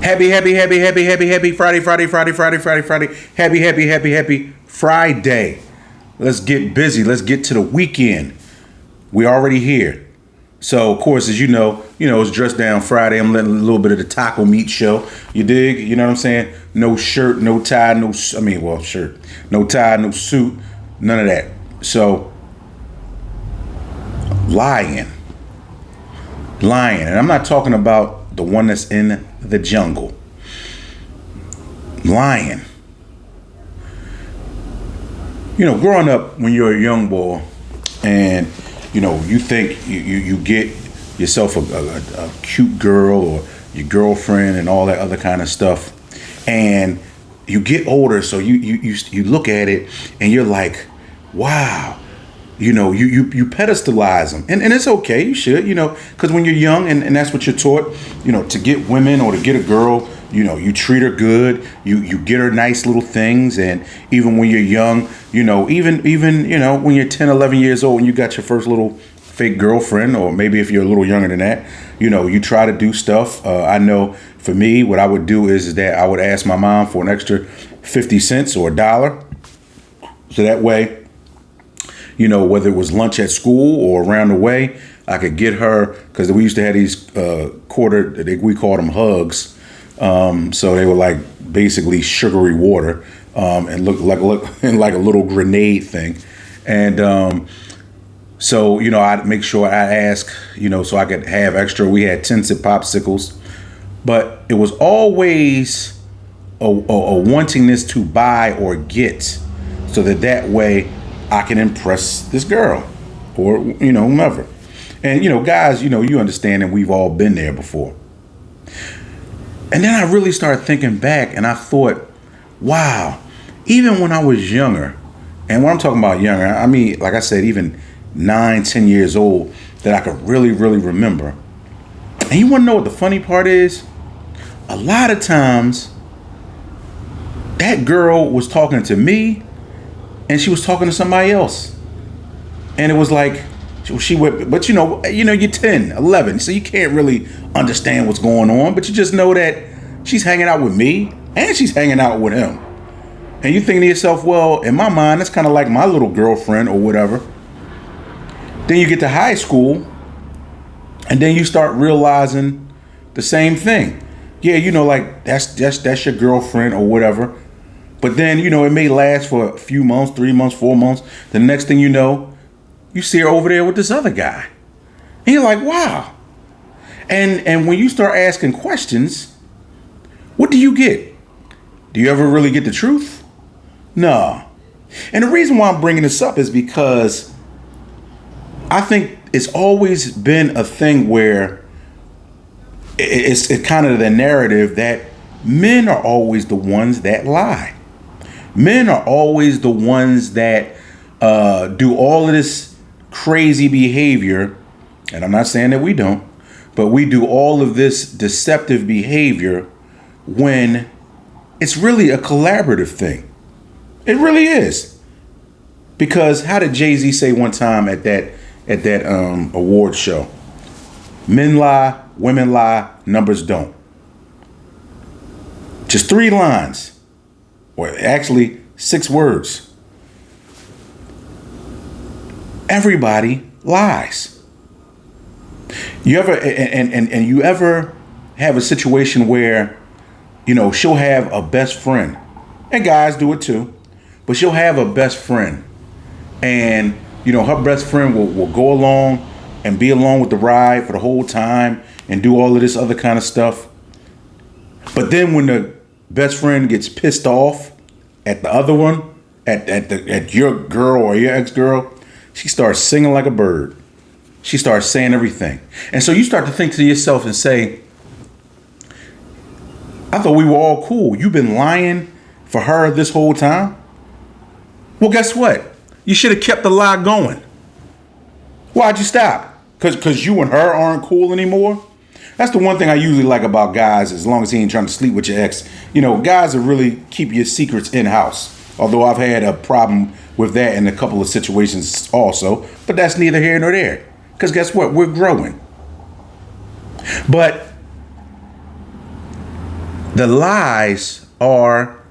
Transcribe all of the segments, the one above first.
Happy Friday. Happy Friday. Let's get busy. Let's get to the weekend. We already here. So, of course, as you know, it's Dress Down Friday. I'm letting a little bit of the taco meat show. You dig? You know what I'm saying? No shirt, no tie, shirt. No tie, no suit, none of that. So, lying. And I'm not talking about the one that's in the jungle. Lying. Growing up when you're a young boy and, you think you get yourself a cute girl or your girlfriend and all that other kind of stuff. And you get older, so you look at it and you're like, wow. You pedestalize them. And it's okay, you should, because when you're young and that's what you're taught, to get women or to get a girl, you treat her good, you get her nice little things. And even when you're young, even when you're 10, 11 years old and you got your first little fake girlfriend, or maybe if you're a little younger than that, you try to do stuff. I know for me, what I would do is that I would ask my mom for an extra 50 cents or $1. So that way, whether it was lunch at school or around the way, I could get her, because we used to have these we called them hugs. So they were like basically sugary water, and look like a little grenade thing. And so, I'd make sure I ask, so I could have extra. We had 10-cent popsicles, but it was always a wantingness to buy or get, so that way I can impress this girl or, whomever. And, guys, you understand, and we've all been there before. And then I really started thinking back and I thought, wow, even when I was younger, and when I'm talking about younger, I mean, like I said, even 9, 10 years old, that I could really, really remember. And you want to know what the funny part is? A lot of times that girl was talking to me and she was talking to somebody else. And it was like, she went, but you're 10, 11, so you can't really understand what's going on, but you just know that she's hanging out with me and she's hanging out with him. And you think to yourself, well, in my mind, that's kind of like my little girlfriend or whatever. Then you get to high school and then you start realizing the same thing. Yeah, like that's your girlfriend or whatever. But then, it may last for a few months, 3 months, 4 months. The next thing you know, you see her over there with this other guy. And you're like, wow. And when you start asking questions, what do you get? Do you ever really get the truth? No. And the reason why I'm bringing this up is because I think it's always been a thing where it's kind of the narrative that men are always the ones that lie. Men are always the ones that do all of this crazy behavior. And I'm not saying that we don't, but we do all of this deceptive behavior when it's really a collaborative thing. It really is. Because how did Jay-Z say one time at that award show? Men lie, women lie, numbers don't. Just 3 lines. Or actually 6 words. Everybody lies. You ever and you ever have a situation where, she'll have a best friend, and guys do it too, but she'll have a best friend, and her best friend will go along and be along with the ride for the whole time and do all of this other kind of stuff. But then when the best friend gets pissed off at the other one, at your girl or your ex-girl, she starts singing like a bird. She starts saying everything. And so you start to think to yourself and say, I thought we were all cool. You've been lying for her this whole time? Well, guess what? You should have kept the lie going. Why'd you stop? Because you and her aren't cool anymore? That's the one thing I usually like about guys, as long as he ain't trying to sleep with your ex. Guys will really keep your secrets in-house. Although I've had a problem with that in a couple of situations also. But that's neither here nor there. Because guess what? We're growing. But The lies are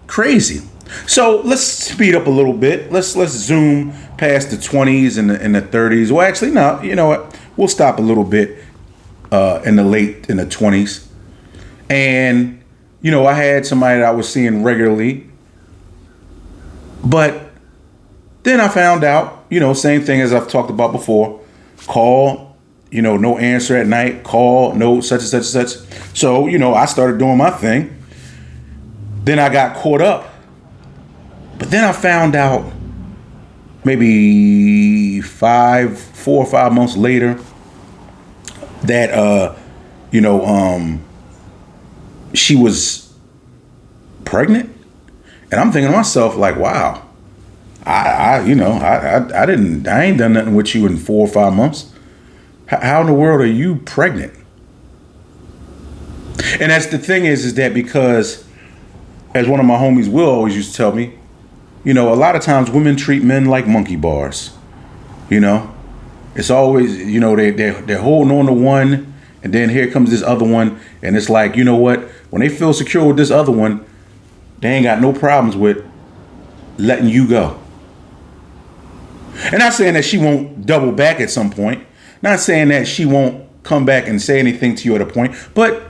crazy. So let's speed up a little bit. Let's zoom past the 20s and the 30s. Well, actually, no. You know what? We'll stop a little bit in the 20s. And I had somebody that I was seeing regularly, but then I found out, same thing as I've talked about before. Call, no answer at night. Call, no such and such and such. So I started doing my thing. Then I got caught up. But then I found out maybe 4 or 5 months later that she was pregnant, and I'm thinking to myself like, wow, I ain't done nothing with you in 4 or 5 months. How in the world are you pregnant? And that's the thing is that because, as one of my homies Will always used to tell me, a lot of times women treat men like monkey bars. It's always, they're holding on to one, and then here comes this other one, and it's like, you know what? When they feel secure with this other one, they ain't got no problems with letting you go. And not saying that she won't double back at some point. Not saying that she won't come back and say anything to you at a point, but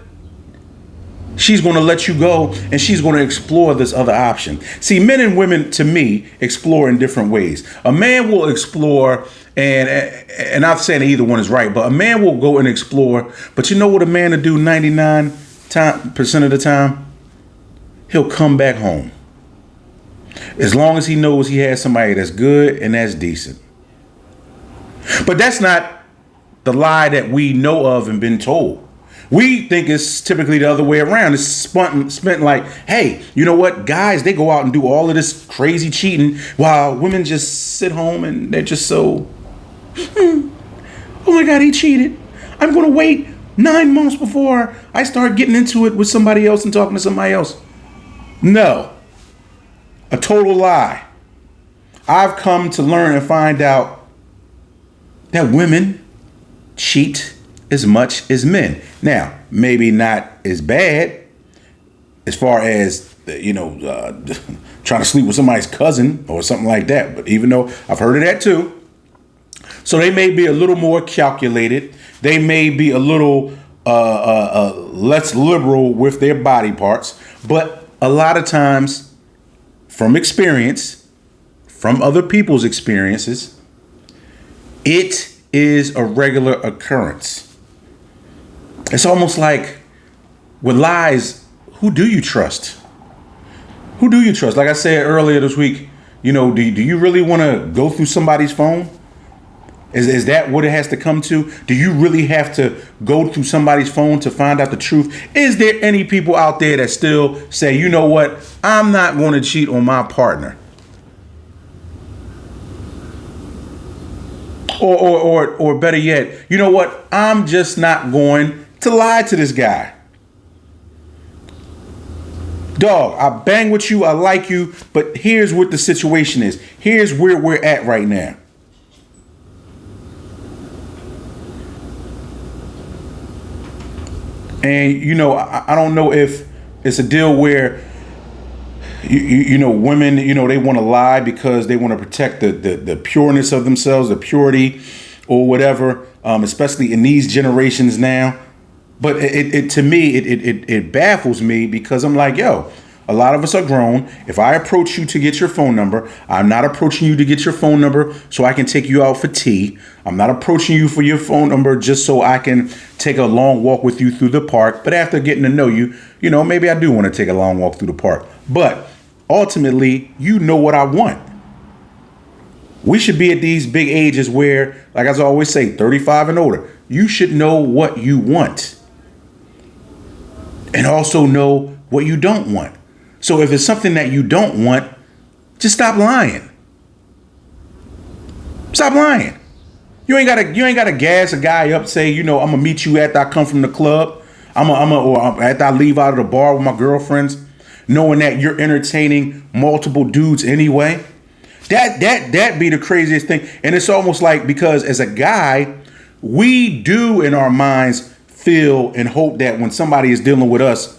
she's going to let you go, and she's going to explore this other option. See, men and women, to me, explore in different ways. A man will explore, and I'm saying either one is right, but a man will go and explore. But you know what a man will do 99% of the time? He'll come back home. As long as he knows he has somebody that's good and that's decent. But that's not the lie that we know of and been told. We think it's typically the other way around. It's spent like, hey, you know what? Guys, they go out and do all of this crazy cheating while women just sit home and they're just so, oh my God, he cheated. I'm going to wait 9 months before I start getting into it with somebody else and talking to somebody else. No. A total lie. I've come to learn and find out that women cheat as much as men. Now, maybe not as bad as far as, trying to sleep with somebody's cousin or something like that. But even though I've heard of that too. So they may be a little more calculated. They may be a little less liberal with their body parts. But a lot of times, from experience, from other people's experiences, it is a regular occurrence. It's almost like with lies, who do you trust? Who do you trust? Like I said earlier this week, do you really want to go through somebody's phone? Is that what it has to come to? Do you really have to go through somebody's phone to find out the truth? Is there any people out there that still say, you know what? I'm not going to cheat on my partner. Or better yet, you know what? I'm just not going to lie to this guy. Dog, I bang with you, I like you, but here's what the situation is. Here's where we're at right now. And, I don't know if it's a deal where, women, they want to lie because they want to protect the pureness of themselves, the purity or whatever, especially in these generations now. But it baffles me because I'm like, yo, a lot of us are grown. If I approach you to get your phone number, I'm not approaching you to get your phone number so I can take you out for tea. I'm not approaching you for your phone number just so I can take a long walk with you through the park. But after getting to know you, maybe I do want to take a long walk through the park. But ultimately, you know what I want. We should be at these big ages where, like I always say, 35 and older, you should know what you want. And also know what you don't want. So if it's something that you don't want, just stop lying. Stop lying. You ain't gotta gas a guy up, say, I'm gonna meet you after I come from the club. Or after I leave out of the bar with my girlfriends, knowing that you're entertaining multiple dudes anyway. That be the craziest thing. And it's almost like, because as a guy, we do in our minds feel and hope that when somebody is dealing with us,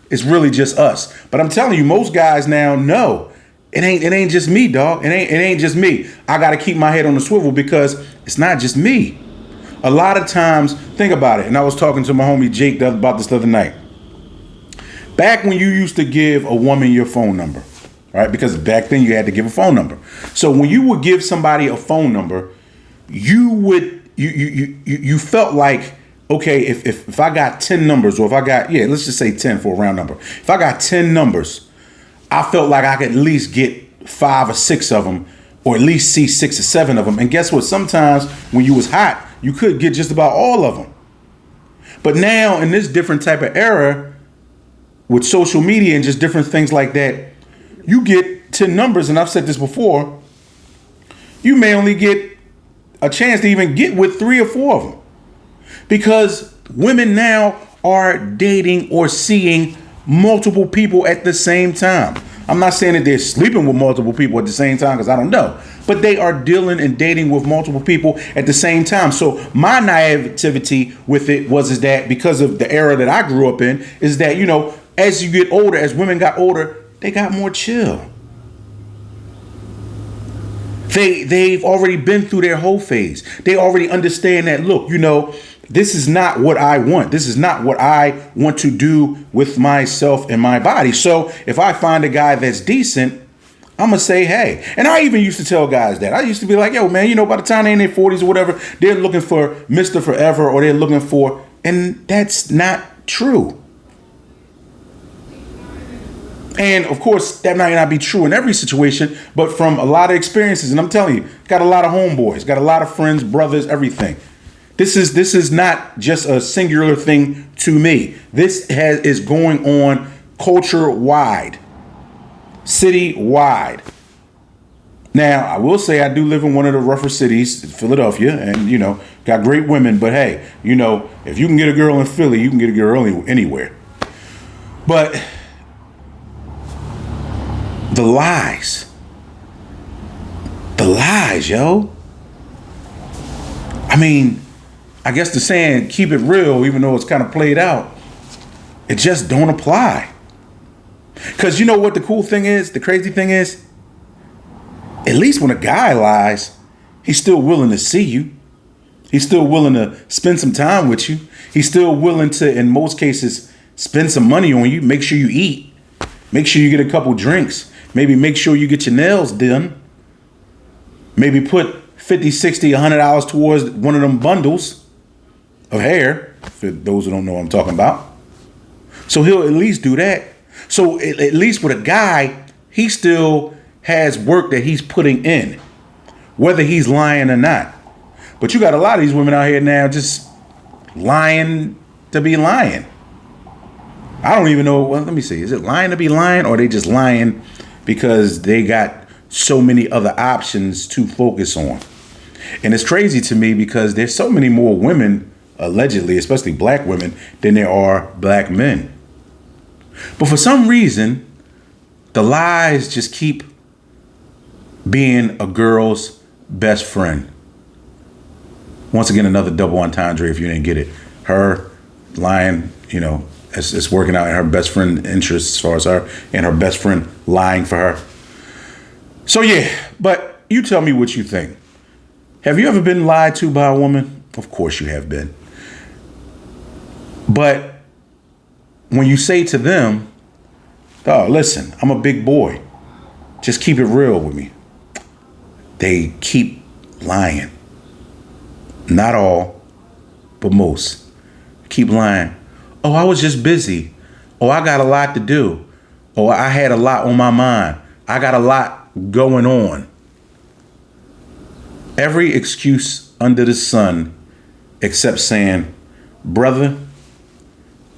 it's really just us. But I'm telling you, most guys now know it ain't just me, dog. It ain't just me. I got to keep my head on the swivel because it's not just me. A lot of times, think about it. And I was talking to my homie Jake about this the other night. Back when you used to give a woman your phone number, right? Because back then you had to give a phone number. So when you would give somebody a phone number, you felt like, okay, if I got 10 numbers, or if I got, let's just say 10 for a round number. If I got 10 numbers, I felt like I could at least get 5 or 6 of them, or at least see 6 or 7 of them. And guess what? Sometimes when you was hot, you could get just about all of them. But now in this different type of era with social media and just different things like that, you get 10 numbers. And I've said this before, you may only get a chance to even get with 3 or 4 of them. Because women now are dating or seeing multiple people at the same time. I'm not saying that they're sleeping with multiple people at the same time, because I don't know. But they are dealing and dating with multiple people at the same time. So my naivety with it is that because of the era that I grew up in, is that, as you get older, as women got older, they got more chill. They've already been through their whole phase. They already understand that, look, this is not what I want. This is not what I want to do with myself and my body. So if I find a guy that's decent, I'm going to say, hey. And I even used to tell guys that. I used to be like, yo, man, by the time they're in their 40s or whatever, they're looking for Mr. Forever, or they're looking for, and that's not true. And of course, that might not be true in every situation, but from a lot of experiences, and I'm telling you, got a lot of homeboys, got a lot of friends, brothers, everything. This is not just a singular thing to me. This is going on culture wide, city wide. Now, I will say I do live in one of the rougher cities, Philadelphia, and got great women. But hey, if you can get a girl in Philly, you can get a girl anywhere. But the lies, yo. I mean, I guess the saying, keep it real, even though it's kind of played out, it just don't apply. Because you know what the cool thing is? The crazy thing is, at least when a guy lies, he's still willing to see you. He's still willing to spend some time with you. He's still willing to, in most cases, spend some money on you. Make sure you eat. Make sure you get a couple drinks. Maybe make sure you get your nails done. Maybe put $50, $60, $100 towards one of them bundles of hair, for those who don't know what I'm talking about. So he'll at least do that. So at least with a guy, he still has work that he's putting in, whether he's lying or not. But you got a lot of these women out here now just lying to be lying. I don't even know. Well, let me see. Is it lying to be lying, or are they just lying because they got so many other options to focus on? And it's crazy to me because there's so many more women, allegedly, especially black women, than there are black men. But for some reason, the lies just keep being a girl's best friend. Once again, another double entendre if you didn't get it. Her lying, it's working out in her best friend interests as far as her, and her best friend lying for her. So yeah, but you tell me what you think. Have you ever been lied to by a woman? Of course you have been. But when you say to them, oh, listen, I'm a big boy, just keep it real with me, they keep lying. Not all, but most. Keep lying. Oh, I was just busy. Oh, I got a lot to do. Oh, I had a lot on my mind. I got a lot going on. Every excuse under the sun except saying, brother,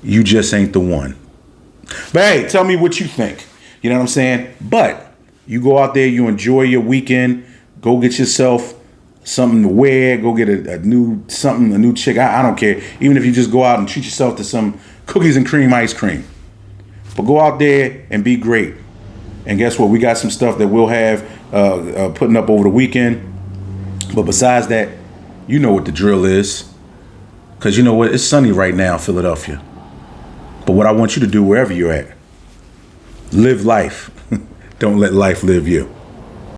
you just ain't the one. But hey, tell me what you think. You know what I'm saying? But you go out there, you enjoy your weekend, go get yourself something to wear, go get a new chick. I don't care. Even if you just go out and treat yourself to some cookies and cream ice cream. But go out there and be great. And guess what? We got some stuff that we'll have putting up over the weekend. But besides that, you know what the drill is. Because you know what? It's sunny right now in Philadelphia. But what I want you to do wherever you're at, live life. Don't let life live you.